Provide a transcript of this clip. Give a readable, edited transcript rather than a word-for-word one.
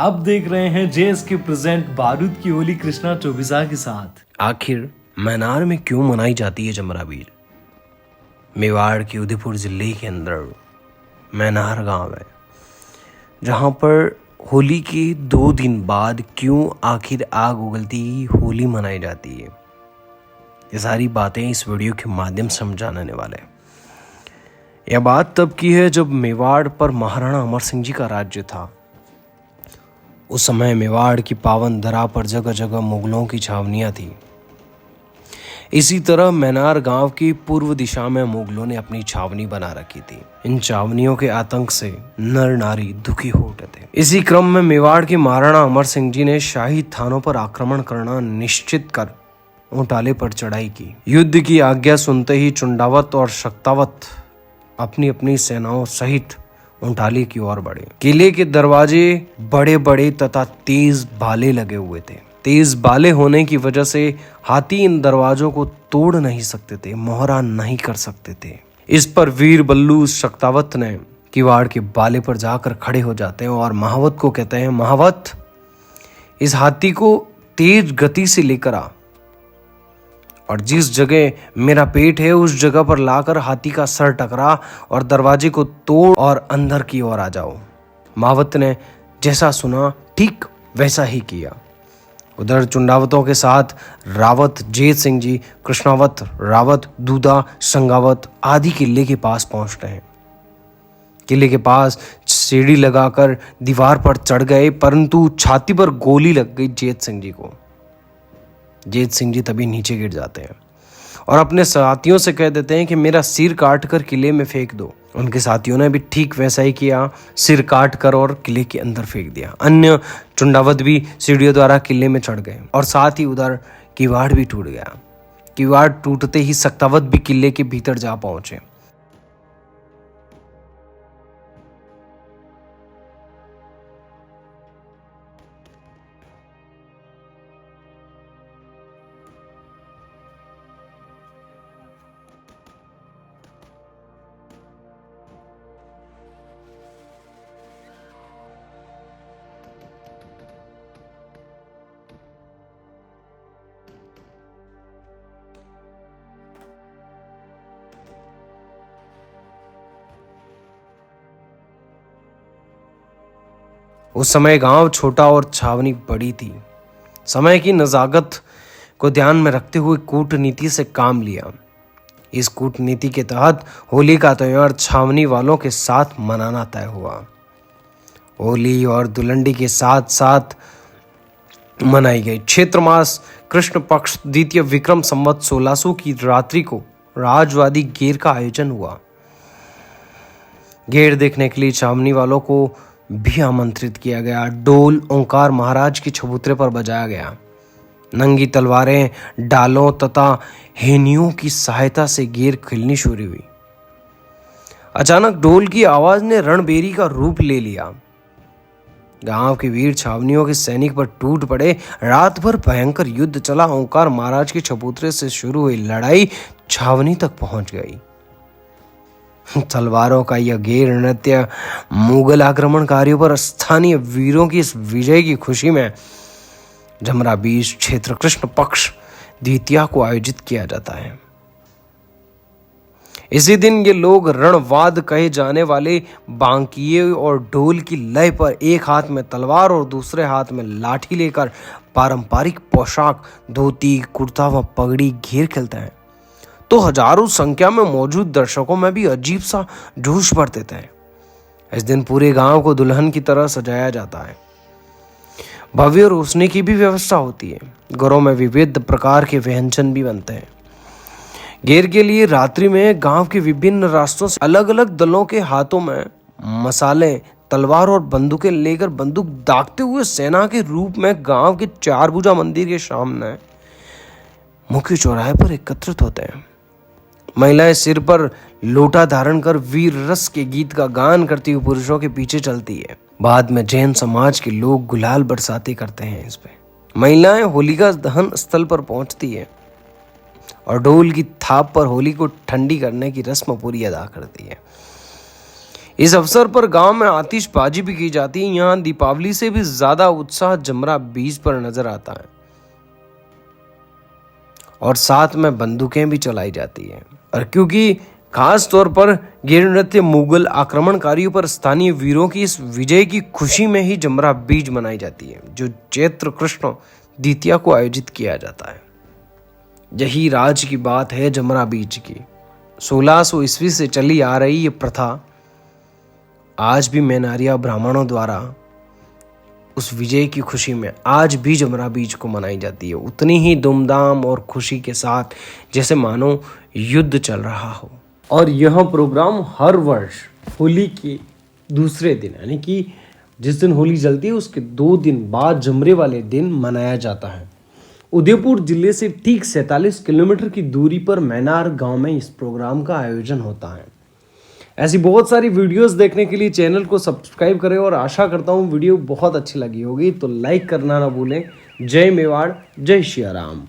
आप देख रहे हैं जेएसके प्रेजेंट बारूद की होली कृष्णा चौबिसा के साथ। आखिर मैनार में क्यों मनाई जाती है जमरा बीर? मेवाड़ के उदयपुर जिले के अंदर मैनार गांव है, जहां पर होली के 2 दिन बाद क्यों आखिर आग उगलती होली मनाई जाती है। ये सारी बातें इस वीडियो के माध्यम से हम जानने वाले हैं। यह बात तब की है जब मेवाड़ पर महाराणा अमर सिंह जी का राज्य था। उस समय मेवाड़ की पावन धरा पर जगह जगह मुगलों की छावनियां थी। इसी तरह मैनार गांव की पूर्व दिशा में मुगलों ने अपनी छावनी बना रखी थी। इन छावनियों के आतंक से नर नारी दुखी हो उठे थे। इसी क्रम में मेवाड़ के महाराणा अमर सिंह जी ने शाही थानों पर आक्रमण करना निश्चित कर ऊंटाले पर चढ़ाई की। युद्ध की आज्ञा सुनते ही चुंडावत और शक्तावत अपनी अपनी सेनाओं सहित ऊंटाले की ओर बढ़े। किले के दरवाजे बड़े बड़े तथा तेज भाले लगे हुए थे। तेज भाले होने की वजह से हाथी इन दरवाजों को तोड़ नहीं सकते थे, मोहरा नहीं कर सकते थे। इस पर वीर बल्लू शक्तावत ने किवाड़ के बाले पर जाकर खड़े हो जाते हैं और महावत को कहते हैं, महावत इस हाथी को तेज गति से लेकर आ और जिस जगह मेरा पेट है उस जगह पर लाकर हाथी का सर टकरा और दरवाजे को तोड़ और अंदर की ओर आ जाओ। महावत ने जैसा सुना ठीक वैसा ही किया। उधर चुंडावतों के साथ रावत जेत सिंह जी, कृष्णावत, रावत, दूधा, संगावत आदि किले के पास पहुंचते हैं। किले के पास सीढ़ी लगाकर दीवार पर चढ़ गए, परंतु छाती पर गोली लग गई जेत सिंह जी को। जेत सिंह जी तभी नीचे गिर जाते हैं और अपने साथियों से कह देते हैं कि मेरा सिर काट कर किले में फेंक दो। उनके साथियों ने भी ठीक वैसा ही किया, सिर काट कर और किले के अंदर फेंक दिया। अन्य चुंडावत भी सीढ़ियों द्वारा किले में चढ़ गए और साथ ही उधर किवाड़ भी टूट गया। किवाड़ टूटते ही शक्तावत भी किले के भीतर जा पहुंचे। उस समय गांव छोटा और छावनी बड़ी थी। समय की नज़ाकत को ध्यान में रखते हुए कूटनीति से काम लिया। इस कूटनीति के तहत होली का त्योहार छावनी वालों के साथ मनाना तय हुआ। होली और धुलंडी के साथ साथ मनाई गई। क्षेत्र मास कृष्ण पक्ष द्वितीय विक्रम संवत 1600 की रात्रि को राजवादी गेर का आयोजन हुआ। गेर देखने के लिए छावनी वालों को भी आमंत्रित किया गया। डोल ओंकार महाराज के चबूतरे पर बजाया गया। नंगी तलवारें, डालों तथा हेनियों की सहायता से गेर खेलनी शुरू हुई। अचानक डोल की आवाज ने रणबेरी का रूप ले लिया। गांव के वीर छावनियों के सैनिक पर टूट पड़े। रात भर भयंकर युद्ध चला। ओंकार महाराज के चबूतरे से शुरू हुई लड़ाई छावनी तक पहुंच गई। तलवारों का यह गेर नृत्य मुगल आक्रमणकारियों पर स्थानीय वीरों की इस विजय की खुशी में जमरा बीज क्षेत्र कृष्ण पक्ष द्वितीया को आयोजित किया जाता है। इसी दिन ये लोग रणवाद कहे जाने वाले बांकिए और ढोल की लय पर एक हाथ में तलवार और दूसरे हाथ में लाठी लेकर पारंपरिक पोशाक धोती, कुर्ता व पगड़ी घेर खेलते हैं तो हजारों संख्या में मौजूद दर्शकों में भी अजीब सा जोश भर देते हैं। इस दिन पूरे गांव को दुल्हन की तरह सजाया जाता है। भव्य रोशनी की भी व्यवस्था होती है। घरों में विविध प्रकार के व्यंजन भी बनते हैं। गेर के लिए रात्रि में गांव के विभिन्न रास्तों से अलग अलग दलों के हाथों में मसाले, तलवार और बंदूकें लेकर बंदूक दागते हुए सेना के रूप में गांव के 4 भुजा मंदिर के सामने मुख्य चौराहे पर एकत्रित होते हैं। महिलाएं सिर पर लोटा धारण कर वीर रस के गीत का गान करती हुई पुरुषों के पीछे चलती है। बाद में जैन समाज के लोग गुलाल बरसाती करते हैं। इस पे महिलाएं होलिका दहन स्थल पर पहुंचती है और ढोल की थाप पर होली को ठंडी करने की रस्म पूरी अदा करती है। इस अवसर पर गांव में आतिशबाजी भी की जाती है। यहाँ दीपावली से भी ज्यादा उत्साह जमरा बीज पर नजर आता है और साथ में बंदूकें भी चलाई जाती है। और क्योंकि खास तौर पर गेर नृत्य मुगल आक्रमणकारियों पर स्थानीय वीरों की इस विजय की खुशी में ही जमरा बीज मनाई जाती है, जो चैत्र कृष्ण द्वितीया को आयोजित किया जाता है। यही राज की बात है जमरा बीज की। 1600 ईस्वी से चली आ रही ये प्रथा आज भी मैनारिया ब्राह्मणों द्वारा उस विजय की खुशी में आज भी जमरा बीज को मनाई जाती है, उतनी ही धूमधाम और खुशी के साथ जैसे मानो युद्ध चल रहा हो। और यह प्रोग्राम हर वर्ष होली के दूसरे दिन यानी कि जिस दिन होली जलती है उसके 2 दिन बाद जमरे वाले दिन मनाया जाता है। उदयपुर जिले से ठीक 47 किलोमीटर की दूरी पर मैनार गांव में इस प्रोग्राम का आयोजन होता है। ऐसी बहुत सारी वीडियोस देखने के लिए चैनल को सब्सक्राइब करें और आशा करता हूँ वीडियो बहुत अच्छी लगी होगी, तो लाइक करना ना भूलें। जय मेवाड़, जय सिया राम।